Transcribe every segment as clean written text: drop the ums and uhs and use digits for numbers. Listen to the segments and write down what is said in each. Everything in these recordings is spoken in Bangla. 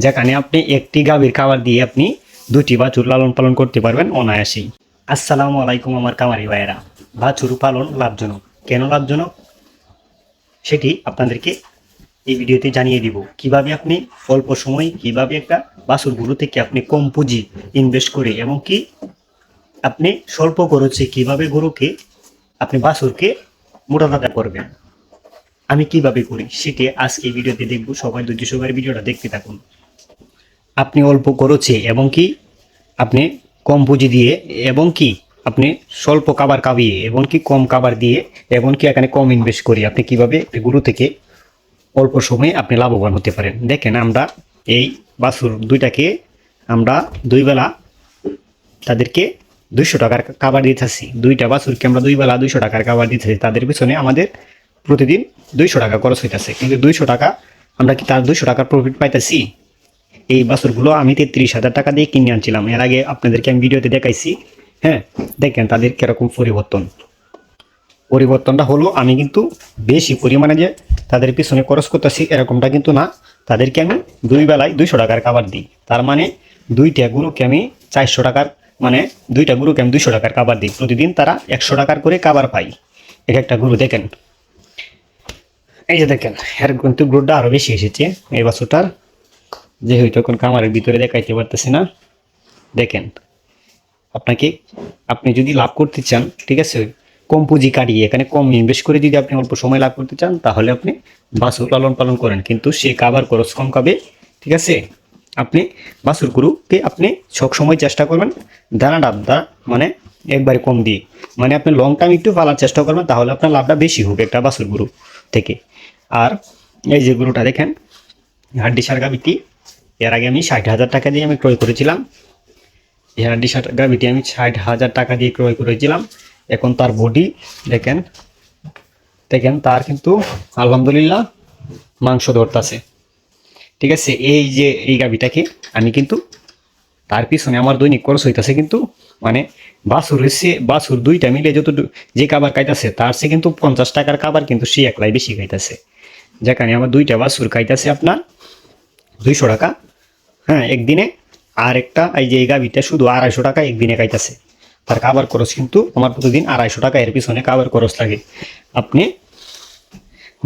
যেখানে আপনি একটি গাভীর খাবার দিয়ে আপনি দুটি বাছুর লালন পালন করতে পারবেন অনায়াসেই। আসসালামু আলাইকুম আমার কামারি ভাইয়েরা। বাছুর পালন লাভজনক, কেন লাভজনক সেটি আপনাদেরকে এই ভিডিওতে জানিয়ে দিব। কিভাবে আপনি অল্প সময় কিভাবে একটা বাছুর গরু থেকে আপনি কম পুঁজি ইনভেস্ট করে এবং কি আপনি স্বল্প খরচে কিভাবে গরুকে আপনি বাছুরকে মোটা তাজা করবেন, আমি কিভাবে করি সেটি আজকে ভিডিওতে দেখব। সবাই ধৈর্য সহকারে ভিডিওটা দেখতে থাকুন। আপনি অল্প খরচে এবং কি আপনি কম পুঁজি দিয়ে এবং কি আপনি স্বল্প খাবার খাবিয়ে এবং কি কম খাবার দিয়ে এবং কি এখানে কম ইনভেস্ট করি আপনি কিভাবে গরু থেকে অল্প সময়ে আপনি লাভবান হতে পারেন। দেখেন, আমরা এই বাছুর দুইটাকে আমরা দুই বেলা তাদেরকে 200 টাকার খাবার দিতেছি। দুইটা বাছুরকে আমরা দুই বেলা 200 টাকার খাবার দিতেছি। তাদের পিছনে আমাদের প্রতিদিন 200 টাকা খরচ হইতেছে, কিন্তু 200 টাকা আমরা কি তার 200 টাকার প্রফিট পাইতেছি? এই বাছুরগুলো আমি 33,000 টাকা দিয়ে কিনে আনছিলাম, এর আগে আপনাদেরকে আমি ভিডিওতে দেখাইছি। হ্যাঁ, দেখেন তাদের কিরকম পরিবর্তনটা হলো। আমি কিন্তু বেশি পরিমাণে যে তাদের পিছনে খরচ করতেছি এরকমটা কিন্তু না। তাদেরকে আমি দুই বেলায় 200 টাকার খাবার দিই। তার মানে দুইটা গরুকে আমি 400 টাকার মানে দুইটা গরুকে আমি 200 টাকার খাবার দিই। প্রতিদিন তারা 100 টাকার করে খাবার পাই এক একটা গরু। দেখেন, এই যে দেখেন, এর কিন্তু গ্রোথটা আরও বেশি এসেছে এই বাছুরটার, যে হয়তো এখন খামারের ভিতরে দেখাইতে পারতেছি না। দেখেন, আপনি যদি লাভ করতে চান, ঠিক আছে, কম পুঁজি কাটিয়ে এখানে কম ইনভেস্ট করে যদি আপনি অল্প সময় লাভ করতে চান, তাহলে আপনি বাছুর লালন পালন করেন, কিন্তু সে খাবার খরচ কম খাবে। ঠিক আছে, আপনি বাছুর গরুকে আপনি সব সময় চেষ্টা করবেন দানা মানে একবারে কম দিয়ে, মানে আপনি লং টাইম একটু পালার চেষ্টা করবেন, তাহলে আপনার লাভটা বেশি হবে একটা বাছুর গরু থেকে। আর এই যে গরুটা দেখেন, হাড্ডি সার গাভীটি, এর আগে আমি 60,000 টাকা দিয়ে আমি ক্রয় করেছিলাম। এই হাড্ডি সার গাভীটি আমি 60,000 টাকা দিয়ে ক্রয় করেছিলাম। এখন তার বডি দেখেন, তার কিন্তু আলহামদুলিল্লাহ মাংস ধরতেছে। ঠিক আছে, এই যে এই গাভীটাকে আমি কিন্তু তার পিছনে আমার দৈনিক খরচ হইতেছে কিন্তু মানে বাছুর দুইটা মিলে যত যে খাবার খাইতেছে তার সে কিন্তু 50 টাকার খাবার কিন্তু সে একলাই বেশি খাইতেছে। যেখানে আমার দুইটা বাছুর খাইতেছে আপনার 200 টাকা, হ্যাঁ, একদিনে। আর একটা এই যে এই গাভীটা শুধু 250 টাকা একদিনে খাইতেছে। তার খাবার খরচ কিন্তু আমার প্রতিদিন 250 টাকা এর পিছনে খাবার খরচ লাগে। আপনি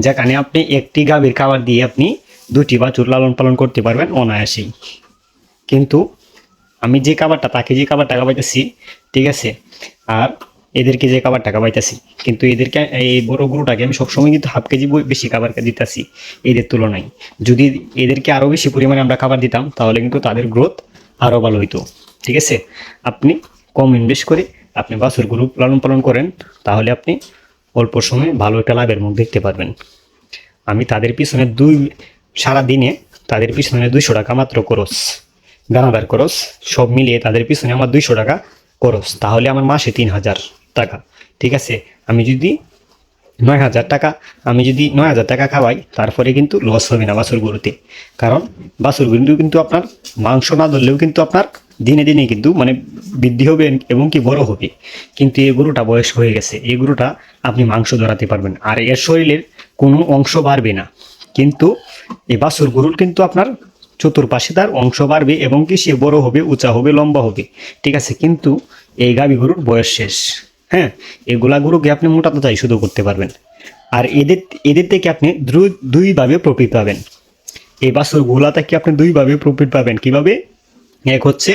যেখানে আপনি একটি গাভীর খাবার দিয়ে আপনি দুটি বাছুর লালন পালন করতে পারবেন অনায়াসেই। কিন্তু আমি যে খাবারটা তাকে যে খাবার টাকা পাইতেছি, ঠিক আছে, আর এদেরকে যে খাবার টাকা পাইতেছি, কিন্তু এদেরকে এই বড় গরুটাকে আমি সবসময় কিন্তু হাফ কেজি বেশি খাবার দিতেছি এদের তুলনায়। যদি এদেরকে আরও বেশি পরিমাণে আমরা খাবার দিতাম তাহলে কিন্তু তাদের গ্রোথ আরও ভালো হইতো। ঠিক আছে, আপনি কম ইনভেস্ট করে আপনি বাছুর গরু লালন পালন করেন, তাহলে আপনি অল্প সময়ে ভালো একটা লাভের মুখ দেখতে পারবেন। আমি তাদের পিছনে সারা দিনে তাদের পিছনে 200 টাকা মাত্র খরচ, দানাদার খরচ সব মিলিয়ে তাদের পিছনে আমার 200 টাকা খরচ, তাহলে আমার মাসে 3,000 টাকা। ঠিক আছে, আমি যদি 9,000 টাকা খাওয়াই, তারপরে কিন্তু লস হবে না বাছুর গরুতে। কারণ বাছুর গরু কিন্তু আপনার মাংস না ধরলেও কিন্তু আপনার দিনে দিনে কিন্তু মানে বৃদ্ধি হবে এবং কি বড় হবে। কিন্তু এই গরুটা বয়স হয়ে গেছে, এই গরুটা আপনি মাংস ধরাতে পারবেন আর এর শরীরের কোনো অংশ বাড়বে না। কিন্তু এই বাছুর গরুর কিন্তু আপনার চতুর্পাশে তার অংশ বাড়বে এবং কি সে বড় হবে, উঁচা হবে, লম্বা হবে। ঠিক আছে, কিন্তু এই গাভী গরুর বয়স শেষ। হ্যাঁ, এগুলা গরুকে আপনি মোটা তাজাই শুধু করতে পারবেন। আর এদের থেকে আপনি দুইভাবে প্রফিট পাবেন। এই বাছুর গুলা থেকে আপনি দুইভাবে প্রফিট পাবেন। কিভাবে? এক হচ্ছে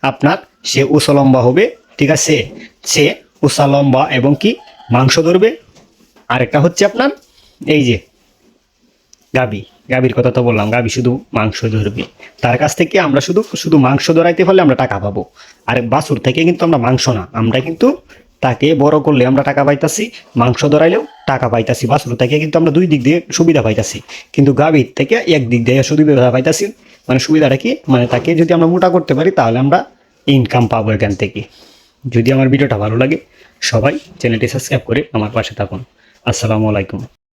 আপনার সে উঁচা লম্বা হবে, ঠিক আছে, সে উঁচা লম্বা এবং কি মাংস ধরবে। আরেকটা হচ্ছে আপনার এই যে গাভীর কথা তো বললাম, গাভী শুধু মাংস ধরবে। তার কাছ থেকে আমরা শুধু মাংস ধরাইতে পারলে আমরা টাকা পাবো। আর বাছুর থেকে কিন্তু আমরা মাংস না, আমরা কিন্তু তাকে বড় করলে আমরা টাকা পাইতাছি, মাংস ধরাইলেও টাকা পাইতাছি। বাছুর থেকে কিন্তু আমরা দুই দিক দিয়ে সুবিধা পাইতাছি, কিন্তু গাভীর থেকে এক দিক দিয়ে সুবিধা পাইতাছি। মানে সুবিধাটা কি, মানে তাকে যদি আমরা মোটা করতে পারি তাহলে আমরা ইনকাম পাবো এখান থেকে। যদি আমার ভিডিওটা ভালো লাগে, সবাই চ্যানেলটি সাবস্ক্রাইব করে আমার পাশে থাকুন। আসসালামু আলাইকুম।